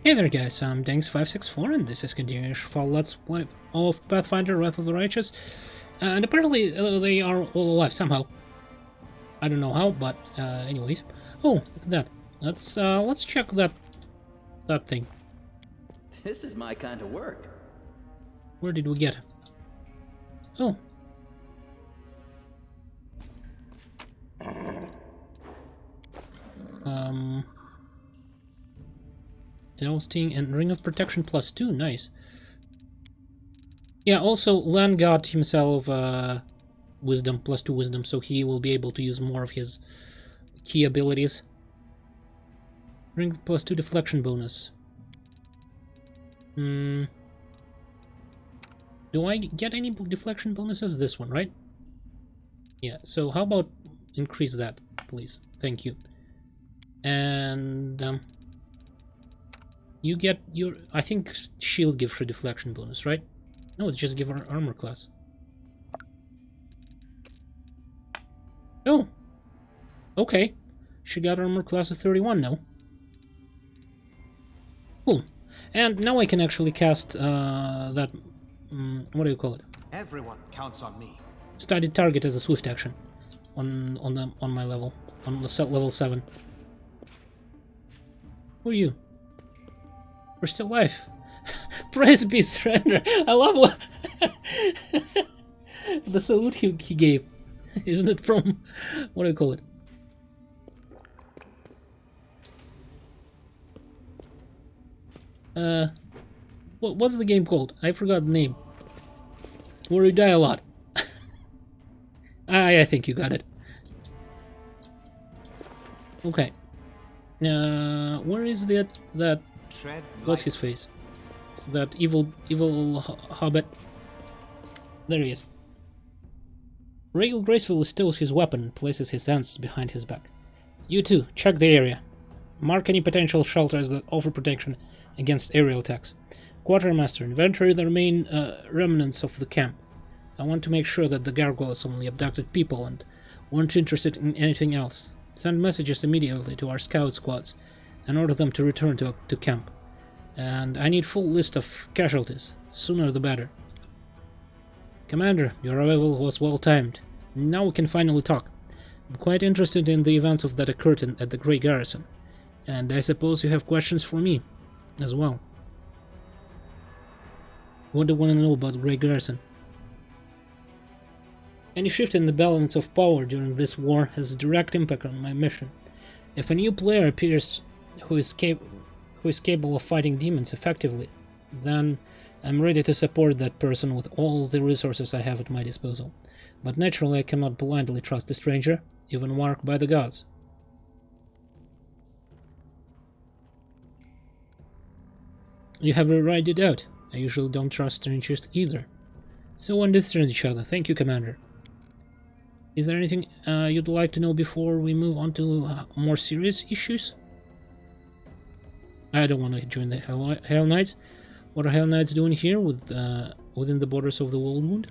Hey there guys, I'm Dankz564 and this is continuation for Let's Play of Pathfinder Wrath of the Righteous. And apparently they are all alive somehow. I don't know how, but anyways. Oh, look at that. Let's check that thing. This is my kind of work. Where did we get? Oh. Jousting and Ring of Protection +2, nice. Yeah, also Lan got himself Wisdom +2 Wisdom, so he will be able to use more of his key abilities. Ring +2 Deflection bonus. Do I get any deflection bonuses? This one, right? Yeah, so how about increase that, please? Thank you. And you get your, I think shield gives her deflection bonus, right? No, it's just give her armor class. Oh, okay. She got armor class of 31 now. Cool. And now I can actually cast that, what do you call it? Everyone counts on me. Studied target as a swift action on my level, on the level 7. Who are you? We're still alive. Praise be surrender. I love what the salute he gave. Isn't it from, what do you call it? What's the game called? I forgot the name. Where you die a lot. I think you got it. Okay. Where is that? What's his face? That evil hobbit. There he is. Regill gracefully stows his weapon and places his hands behind his back. You too, check the area. Mark any potential shelters that offer protection against aerial attacks. Quartermaster, inventory the remnants of the camp. I want to make sure that the gargoyles only abducted people and weren't interested in anything else. Send messages immediately to our scout squads and order them to return to camp. And I need full list of casualties. Sooner the better. Commander, your arrival was well timed. Now we can finally talk. I'm quite interested in the events that occurred at the Grey Garrison. And I suppose you have questions for me as well. What do you want to know about the Grey Garrison? Any shift in the balance of power during this war has a direct impact on my mission. If a new player appears who is capable of fighting demons effectively, then I'm ready to support that person with all the resources I have at my disposal. But naturally I cannot blindly trust a stranger, even marked by the gods. You have already it out. I usually don't trust strangers either. So we understand each other. Thank you, Commander. Is there anything you'd like to know before we move on to more serious issues? I don't want to join the Hell Knights. What are Hell Knights doing here within the borders of the Worldwood?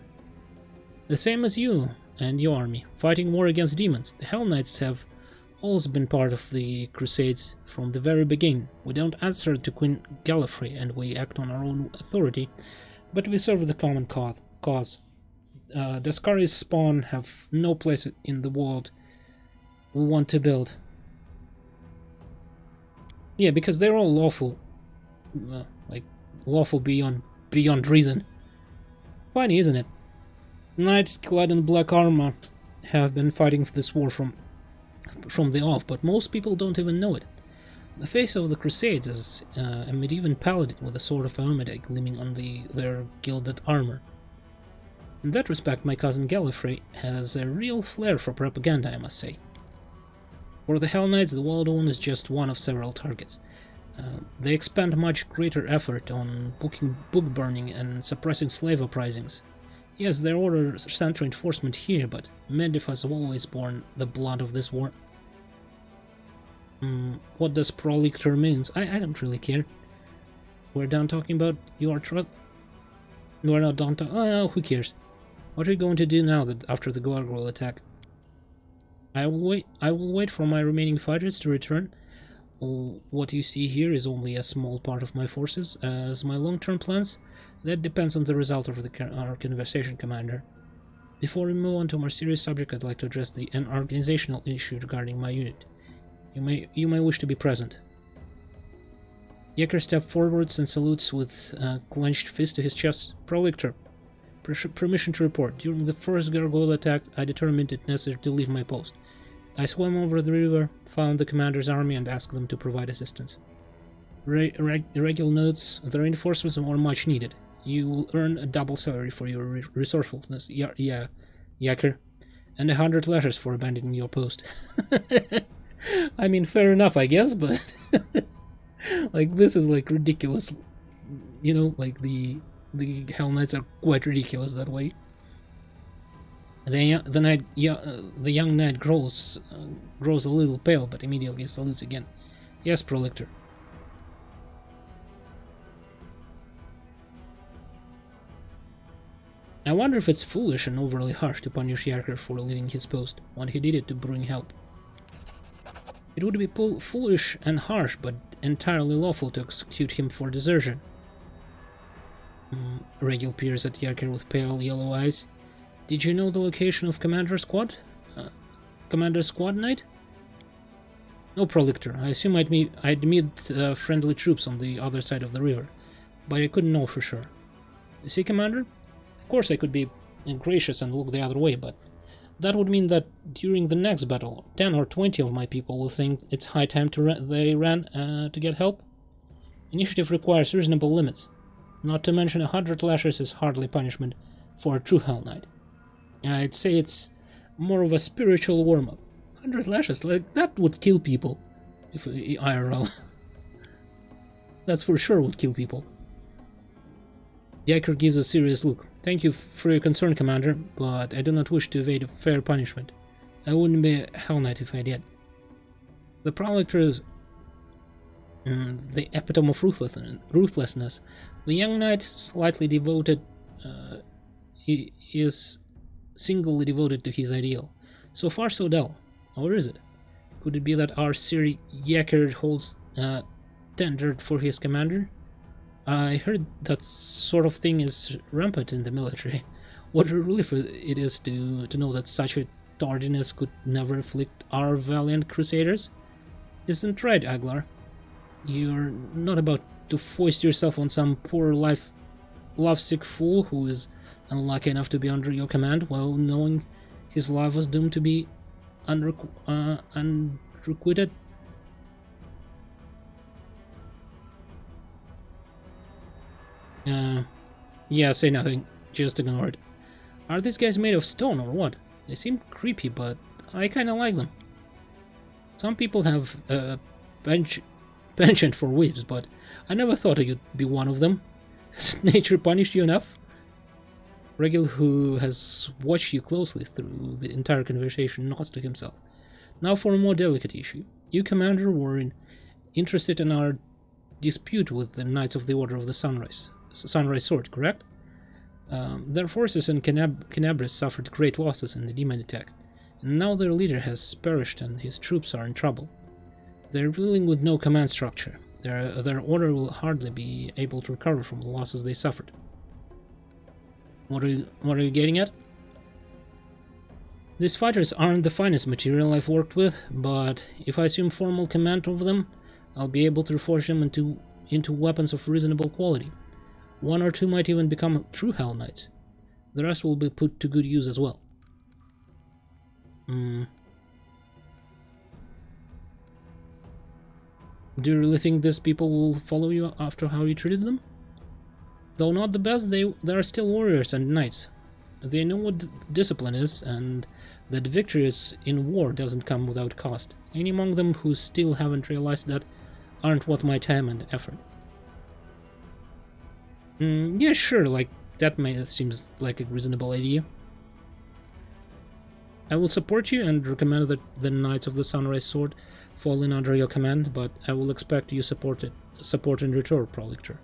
The same as you and your army, fighting war against demons. The Hell Knights have always been part of the Crusades from the very beginning. We don't answer to Queen Gallifrey and we act on our own authority, but we serve the common cause. Daskari's spawn have no place in the world we want to build. Yeah, because they're all lawful. Like, lawful beyond reason. Funny, isn't it? Knights clad in black armor have been fighting this war from the off, but most people don't even know it. The face of the Crusades is a medieval paladin with a sword of Armida gleaming on their gilded armor. In that respect, my cousin Gallifrey has a real flair for propaganda, I must say. For the Hell Knights, the Worldwood is just one of several targets. They expend much greater effort on book burning and suppressing slave uprisings. Yes, there order center enforcement here, but Medivh has always borne the blood of this war. What does prolictor means? I don't really care. We're done talking about your truck. We're not done talking. Oh, who cares? What are you going to do now that after the gargoyle attack? I will wait for my remaining fighters to return. what you see here is only a small part of my forces. As my long-term plans, that depends on the result of our conversation, Commander. Before we move on to a more serious subject, I'd like to address an organizational issue regarding my unit. You may wish to be present. Yeager steps forwards and salutes with a clenched fist to his chest. Prolictor, permission to report. During the first gargoyle attack, I determined it necessary to leave my post. I swam over the river, found the commander's army, and asked them to provide assistance. Regill notes, the reinforcements are much needed. You will earn a double salary for your resourcefulness, Yeager, and 100 lashes for abandoning your post. I mean, fair enough, I guess, but like, this is like ridiculous. You know, like the Hell Knights are quite ridiculous that way. The young knight grows a little pale, but immediately salutes again. Yes, Prolictor. I wonder if it's foolish and overly harsh to punish Yeager for leaving his post when he did it to bring help. It would be foolish and harsh, but entirely lawful to execute him for desertion. Regill peers at Yeager with pale yellow eyes. Did you know the location of Commander Squad? Commander Squad Knight? No, Prolictor. I assume I'd meet friendly troops on the other side of the river, but I couldn't know for sure. You see, Commander? Of course I could be gracious and look the other way, but that would mean that during the next battle, 10 or 20 of my people will think it's high time they ran to get help. Initiative requires reasonable limits. Not to mention 100 lashes is hardly punishment for a true Hell Knight. I'd say it's more of a spiritual warm-up. 100 lashes, like, that would kill people. If IRL. That's for sure would kill people. Yeager gives a serious look. Thank you for your concern, Commander, but I do not wish to evade a fair punishment. I wouldn't be a Hell Knight if I did. The Prolictor is the epitome of ruthlessness. The young knight slightly devoted, he is singly devoted to his ideal. So far so dull. Or is it? Could it be that our Sir Yeager holds tender for his commander? I heard that sort of thing is rampant in the military. What a relief it is to know that such a tardiness could never afflict our valiant crusaders. Isn't right, Aglar? You're not about to foist yourself on some poor lovesick fool who is unlucky enough to be under your command while knowing his life was doomed to be unrequited. Yeah, say nothing. Just ignore it. Are these guys made of stone or what? They seem creepy, but I kinda like them. Some people have a penchant for whips, but I never thought you'd be one of them. Has nature punished you enough? Regill, who has watched you closely through the entire conversation, nods to himself. Now for a more delicate issue. You, Commander, were interested in our dispute with the Knights of the Order of the Sunrise Sword, correct? Their forces in Canabris suffered great losses in the demon attack, and now their leader has perished and his troops are in trouble. They're dealing with no command structure. Their order will hardly be able to recover from the losses they suffered. What are you getting at? These fighters aren't the finest material I've worked with, but if I assume formal command over them, I'll be able to reforge them into weapons of reasonable quality. One or two might even become true Hell Knights. The rest will be put to good use as well. Do you really think these people will follow you after how you treated them? Though not the best, they are still warriors and knights. They know what discipline is, and that victories in war doesn't come without cost. Any among them who still haven't realized that aren't worth my time and effort. Yeah, sure, like, that seems like a reasonable idea. I will support you and recommend that the Knights of the Sunrise Sword fall in under your command, but I will expect you support in return, Prolictor.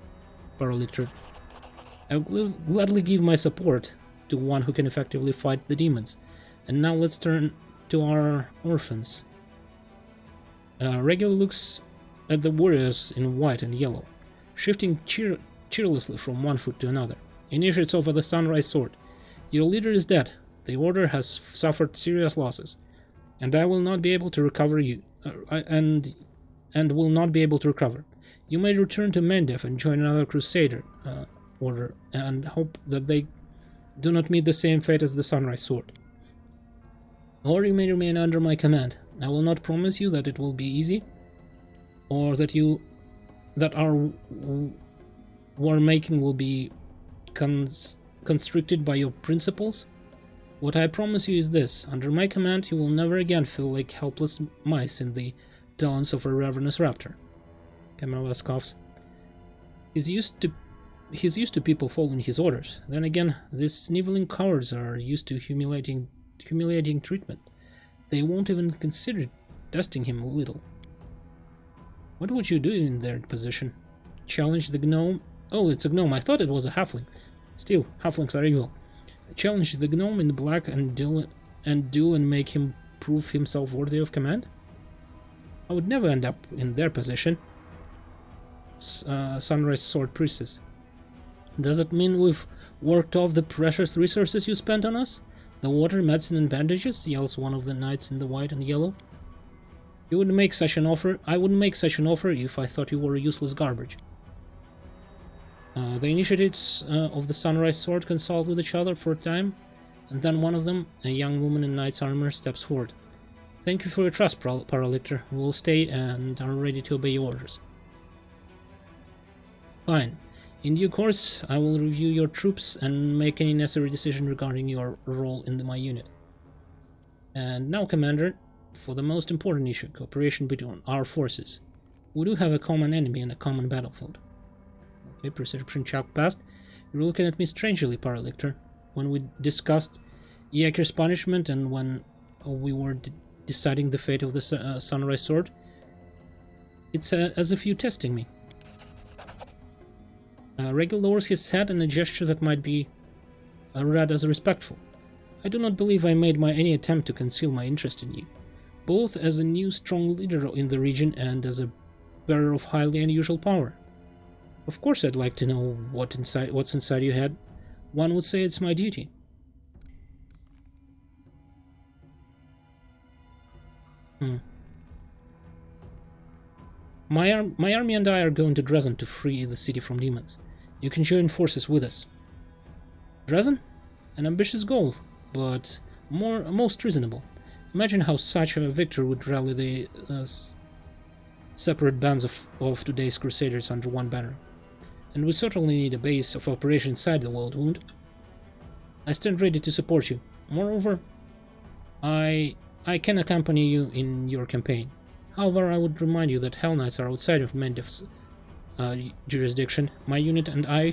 I will gladly give my support to one who can effectively fight the demons. And now let's turn to our orphans. Regill looks at the warriors in white and yellow, shifting cheerlessly from one foot to another. Initiates over the Sunrise Sword. Your leader is dead. The Order has suffered serious losses, and I will not be able to recover you, and will not be able to recover. You may return to Mendef and join another Crusader order, and hope that they do not meet the same fate as the Sunrise Sword. Or you may remain under my command. I will not promise you that it will be easy, or that our war making will be constricted by your principles. What I promise you is this: under my command, you will never again feel like helpless mice in the talons of a ravenous raptor. Kamala scoffs. He's used to people following his orders. Then again, these sniveling cowards are used to humiliating treatment. They won't even consider testing him a little. What would you do in their position? Challenge the gnome? Oh, it's a gnome. I thought it was a halfling. Still, halflings are evil. Challenge the gnome in black and duel and make him prove himself worthy of command? I would never end up in their position. Sunrise Sword Priestess. Does it mean we've worked off the precious resources you spent on us? The water, medicine, and bandages? Yells one of the knights in the white and yellow. You wouldn't make such an offer. I wouldn't make such an offer if I thought you were useless garbage. The initiates of the Sunrise Sword consult with each other for a time, and then one of them, a young woman in knight's armor, steps forward. Thank you for your trust, Paralictor. We will stay and are ready to obey your orders. Fine. In due course, I will review your troops and make any necessary decision regarding your role in my unit. And now, Commander, for the most important issue, cooperation between our forces. We do have a common enemy and a common battlefield. Okay, perception check passed. You're looking at me strangely, Paralictor. When we discussed Yaker's punishment and when we were deciding the fate of the Sunrise Sword, it's as if you're testing me. Regill lowers his head in a gesture that might be read as respectful. I do not believe I made any attempt to conceal my interest in you, both as a new strong leader in the region and as a bearer of highly unusual power. Of course I'd like to know what's inside your head. One would say it's my duty. My army and I are going to Dresden to free the city from demons. You can join forces with us. Dresden? An ambitious goal, but most reasonable. Imagine how such a victory would rally the separate bands of today's Crusaders under one banner. And we certainly need a base of operation inside the World Wound. I stand ready to support you. Moreover, I can accompany you in your campaign. However, I would remind you that Hell Knights are outside of Mendef's jurisdiction. My unit and I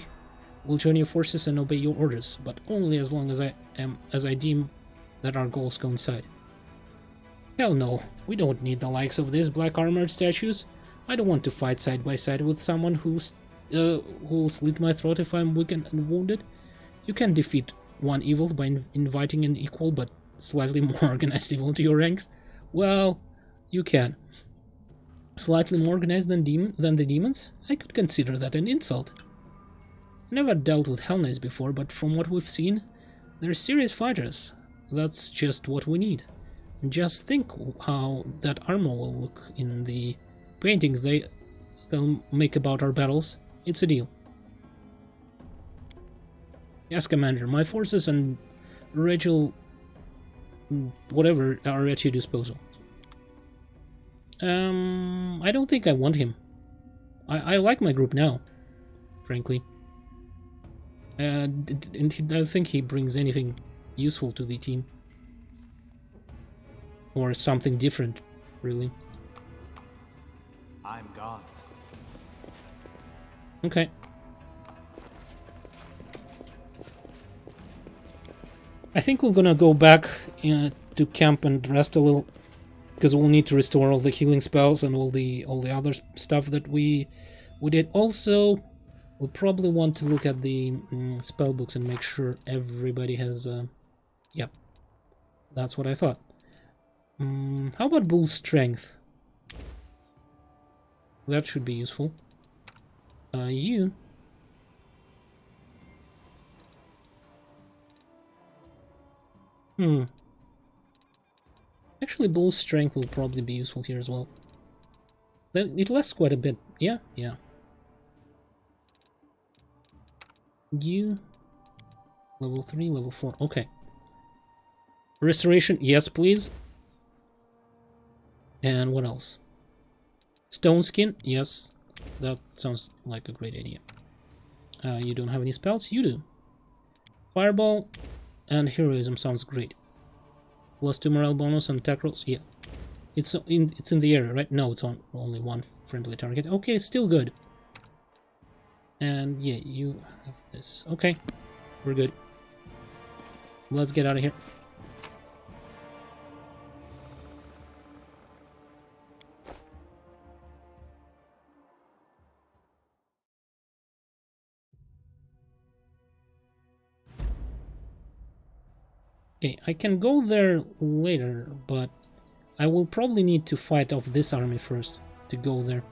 will join your forces and obey your orders, but only as long as I deem that our goals coincide. Hell no, we don't need the likes of these black-armored statues. I don't want to fight side by side with someone who'll slit my throat if I'm weak and wounded. You can defeat one evil by inviting an equal but slightly more organized evil into your ranks. Well, you can. Slightly more organized than the demons? I could consider that an insult. I never dealt with Hell Knights before, but from what we've seen, they're serious fighters. That's just what we need. And just think how that armor will look in the painting they'll make about our battles. It's a deal. Yes, Commander, my forces and Regill, whatever, are at your disposal. I don't think I want him. I like my group now, frankly. And I don't think he brings anything useful to the team. Or something different, really. I'm gone. Okay. I think we're gonna go back to camp and rest a little, because we'll need to restore all the healing spells and all the other stuff that we did. Also, we'll probably want to look at the spell books and make sure everybody has. Yep, that's what I thought. How about Bull's strength? That should be useful. You. Actually, bull strength will probably be useful here as well. Then it lasts quite a bit. Yeah, yeah. You. Level 3, level 4. Okay. Restoration, yes, please. And what else? Stone skin, yes. That sounds like a great idea. You don't have any spells? You do. Fireball and heroism sounds great. +2 morale bonus and attack rolls. Yeah. It's in the area, right? No, it's on only one friendly target. Okay, still good. And yeah, you have this. Okay. We're good. Let's get out of here. Okay, I can go there later, but I will probably need to fight off this army first to go there.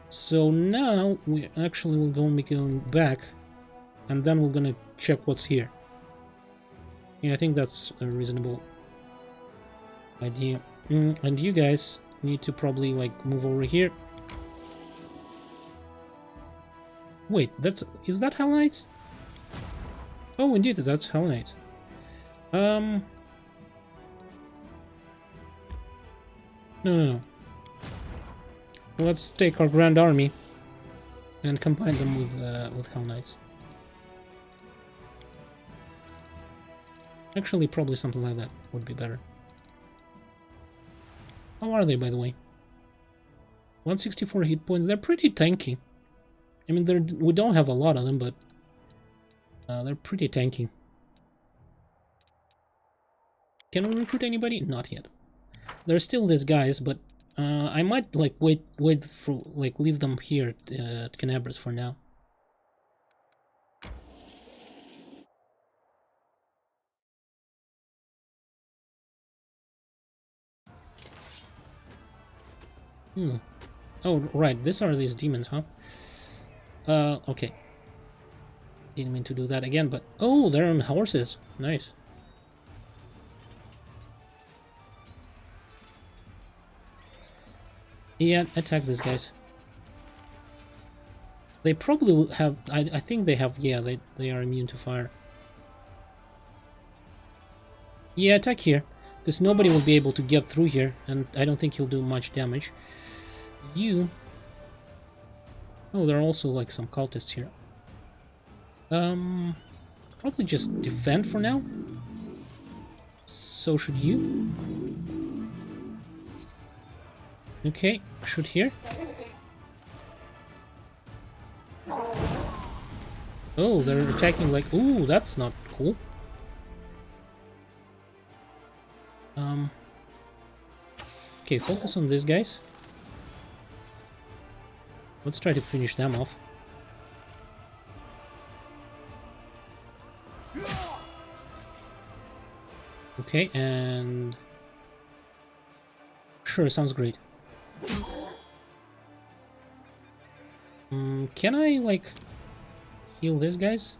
So now we actually will go and be going back, and then we're gonna check what's here. Yeah, I think that's a reasonable idea. And you guys need to probably like move over here. Wait, is that Hell Knights? Oh, indeed, that's Hell Knights. No. Let's take our Grand Army and combine them with Hell Knights. Actually, probably something like that would be better. How are they, by the way? 164 hit points. They're pretty tanky. I mean, we don't have a lot of them, but they're pretty tanky. Can we recruit anybody? Not yet. There's still these guys, but I might like wait for like leave them here at Canabras for now. Oh, right. These are these demons, huh? Okay. Didn't mean to do that again, but oh, they're on horses. Nice. Yeah, attack these guys. They probably will have. I think they have. Yeah, they are immune to fire. Yeah, attack here, because nobody will be able to get through here, and I don't think he'll do much damage. You. Oh, there are also like some cultists here. Probably just defend for now. So should you. Okay, shoot here. Oh, they're attacking like... Ooh, that's not cool. Okay, focus on these guys. Let's try to finish them off. Okay, and... Sure, sounds great. Can I, like, heal these guys?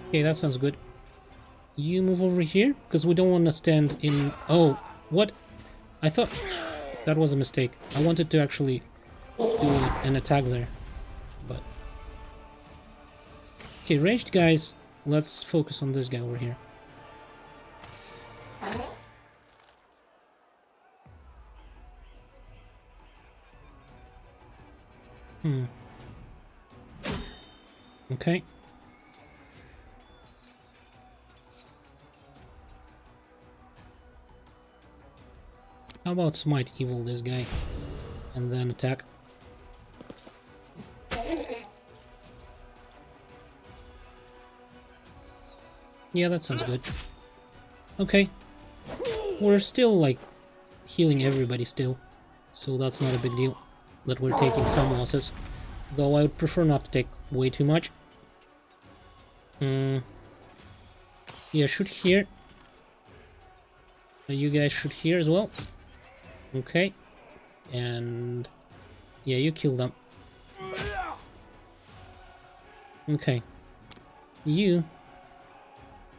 Okay, that sounds good. You move over here, because we don't want to stand in... Oh, what? I thought that was a mistake. I wanted to actually do an attack there, but... Okay, ranged guys, let's focus on this guy over here. Okay. How about Smite Evil this guy? And then attack. Yeah, that sounds good. Okay. We're still, like, healing everybody still. So that's not a big deal that we're taking some losses. Though I would prefer not to take way too much. Yeah, shoot here. You guys shoot here as well. Okay. And yeah, you kill them. Okay. You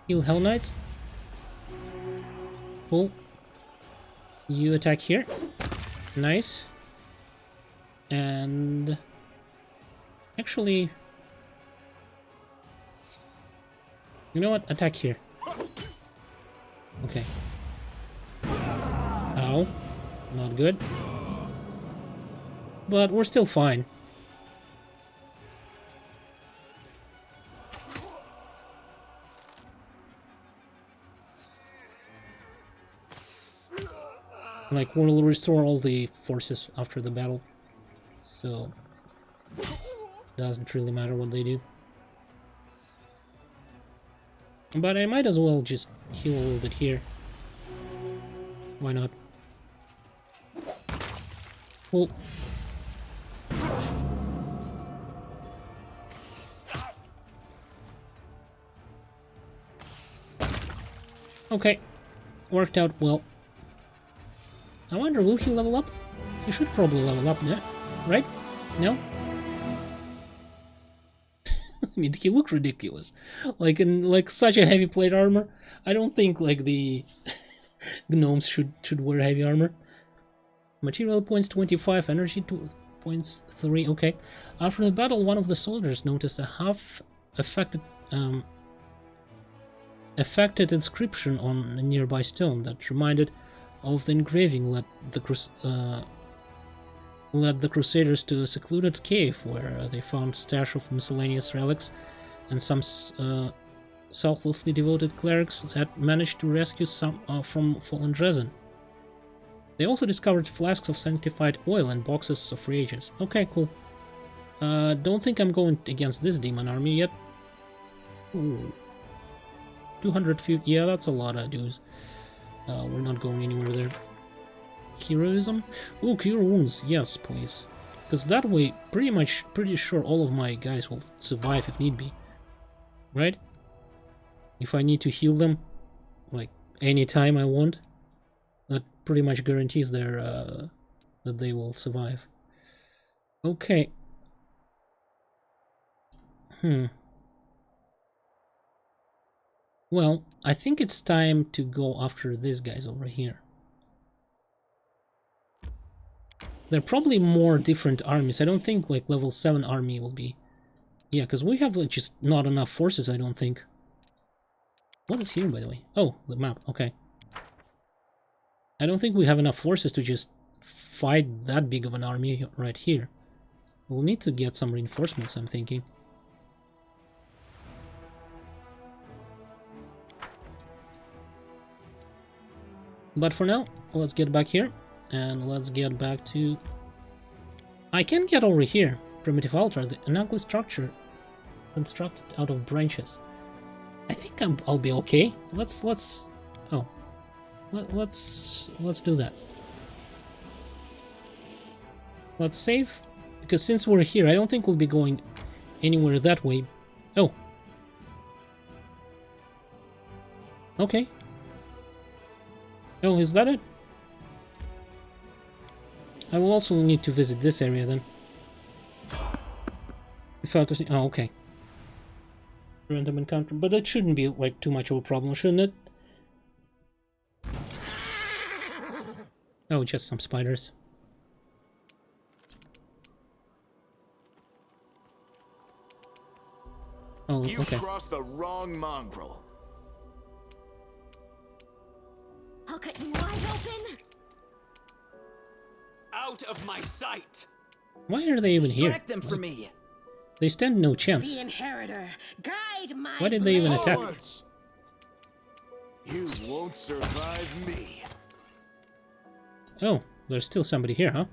heal Hell Knights. Cool. You attack here. Nice. And actually, you know what? Attack here. Okay. Ow. Not good. But we're still fine. Like, we'll restore all the forces after the battle. So, doesn't really matter what they do. But I might as well just heal a little bit here. Why not? Cool. Okay. Worked out well. I wonder, will he level up? He should probably level up, yeah? Right? No? I mean, he looked ridiculous. Like, in like such a heavy plate armor. I don't think like the gnomes should wear heavy armor. Material points 25, energy points 3. Okay. After the battle, one of the soldiers noticed a half affected inscription on a nearby stone that reminded of the engraving led the Crusaders to a secluded cave where they found a stash of miscellaneous relics, and some selflessly devoted clerics had managed to rescue some from fallen resin. They also discovered flasks of sanctified oil and boxes of reagents. Okay, cool. Don't think I'm going against this demon army yet. Ooh. 200 feet, yeah, that's a lot of dudes. We're not going anywhere there. Heroism? Oh, cure wounds, yes, please. Because that way, pretty sure all of my guys will survive if need be. Right? If I need to heal them, like, anytime I want, that pretty much guarantees that they will survive. Okay. Well, I think it's time to go after these guys over here. They're probably more different armies. I don't think like level 7 army will be... Yeah, because we have like just not enough forces, I don't think. What is here, by the way? Oh, the map, okay. I don't think we have enough forces to just fight that big of an army right here. We'll need to get some reinforcements, I'm thinking. But for now, let's get back here, and let's get back to... I can get over here. Primitive altar, an ugly structure constructed out of branches. I think I'll be okay. Let's do that. Let's save, because since we're here, I don't think we'll be going anywhere that way. Oh. Okay. Oh, is that it? I will also need to visit this area then. Oh, okay. Random encounter, but that shouldn't be like too much of a problem, shouldn't it? Oh, just some spiders. Oh, okay. You crossed the wrong mongrel. I'll cut you wide open. Out of my sight. Why are they even here? Distract them for me. They stand no chance. The inheritor, guide my Why did they even attack? Forwards. You won't survive me. Oh, there's still somebody here, huh?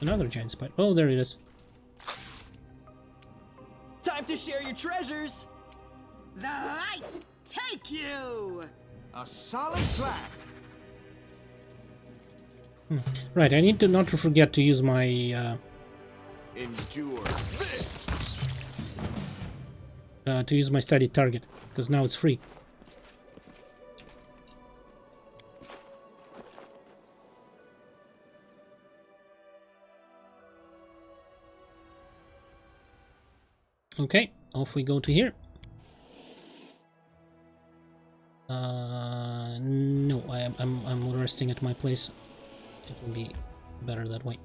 Another giant spider. Oh, there it is. Time to share your treasures. The light take you. A solid plan. Right, I need to not to forget to use my Endure this. to use my studied target. because now it's free. Okay, off we go to here. No, I'm resting at my place. It will be better that way.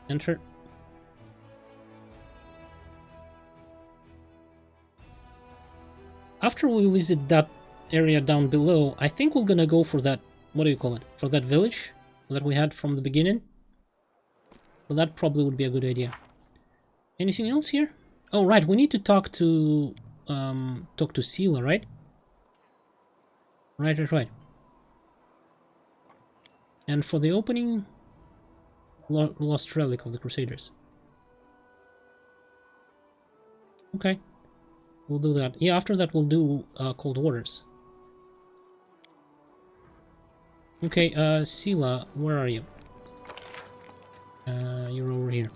Enter. After we visit that area down below, I think we're gonna go for that, what do you call it? For that village that we had from the beginning. Well, that probably would be a good idea. Anything else here? Oh, right, we need to talk to Sela, right? Right. And for the opening, Lost Relic of the Crusaders. Okay, we'll do that. Yeah, after that we'll do Cold Waters. Okay, Sela, where are you? You're over here.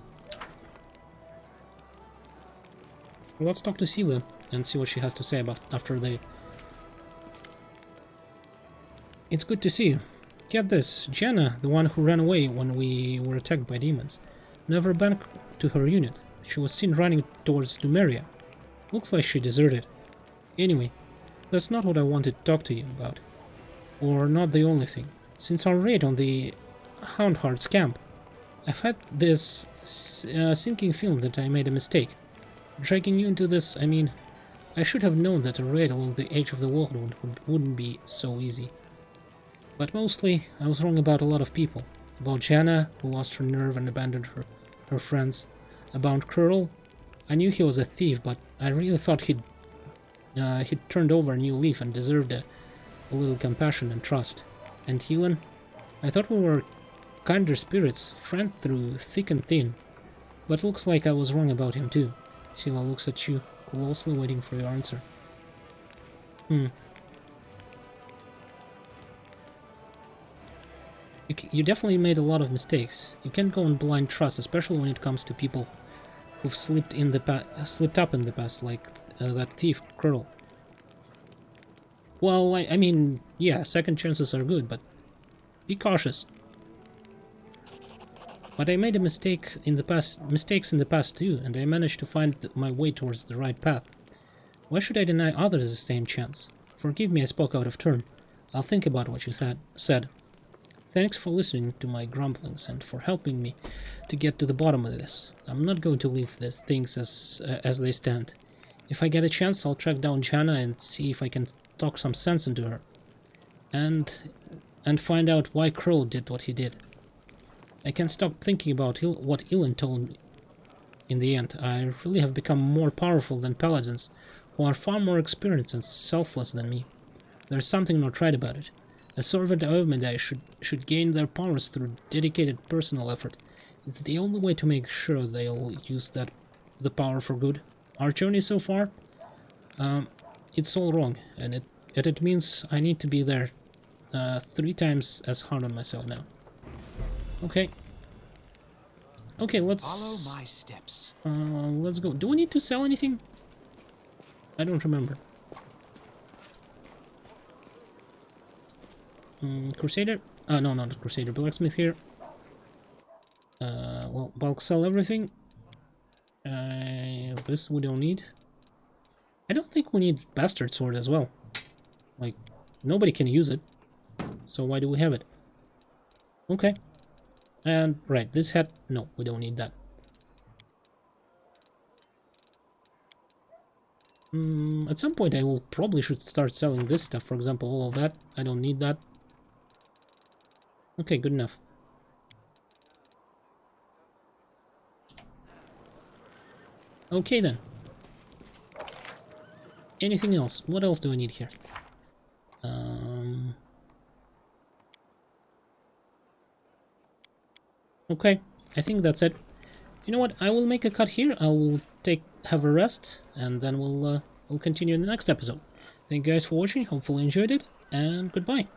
Well, let's talk to Sela and see what she has to say about after the... It's good to see you. Get this, Jenna, the one who ran away when we were attacked by demons, never back to her unit. She was seen running towards Numeria. Looks like she deserted. Anyway, that's not what I wanted to talk to you about. Or not the only thing. Since our raid on the Houndheart's camp, I've had this sinking feeling that I made a mistake. Dragging you into this, I mean, I should have known that a raid along the edge of the world wouldn't be so easy. But mostly, I was wrong about a lot of people. About Jana, who lost her nerve and abandoned her friends. About Curl, I knew he was a thief, but I really thought he'd turned over a new leaf and deserved a little compassion and trust. And Elon, I thought we were kinder spirits, friends through thick and thin. But looks like I was wrong about him too. Sela looks at you, closely waiting for your answer. You definitely made a lot of mistakes. You can't go on blind trust, especially when it comes to people who've slipped up in the past, like that thief, Curl. Well, I mean, yeah, second chances are good, but be cautious. But I made mistakes in the past too, and I managed to find my way towards the right path. Why should I deny others the same chance? Forgive me, I spoke out of turn. I'll think about what you said. Thanks for listening to my grumblings and for helping me to get to the bottom of this. I'm not going to leave these things as they stand. If I get a chance, I'll track down Jana and see if I can talk some sense into her. And find out why Curl did what he did. I can't stop thinking about what Ilan told me. In the end, I really have become more powerful than paladins, who are far more experienced and selfless than me. There's something not right about it. A servant of Evmedai should gain their powers through dedicated personal effort. It's the only way to make sure they'll use the power for good. Our journey so far, it's all wrong, and it means I need to be there 3 times as hard on myself now. Okay. Okay, let's... Follow my steps. Let's go. Do we need to sell anything? I don't remember. Crusader? No, not Crusader. Blacksmith here. Well, bulk sell everything. This we don't need. I don't think we need Bastard Sword as well. Like, nobody can use it. So why do we have it? Okay. And, right, this hat... No, we don't need that. At some point I will probably should start selling this stuff. For example, all of that. I don't need that. Okay, good enough. Okay then. Anything else? What else do I need here? Okay, I think that's it. You know what? I will make a cut here. I will have a rest, and then we'll continue in the next episode. Thank you guys for watching. Hopefully you enjoyed it, and goodbye.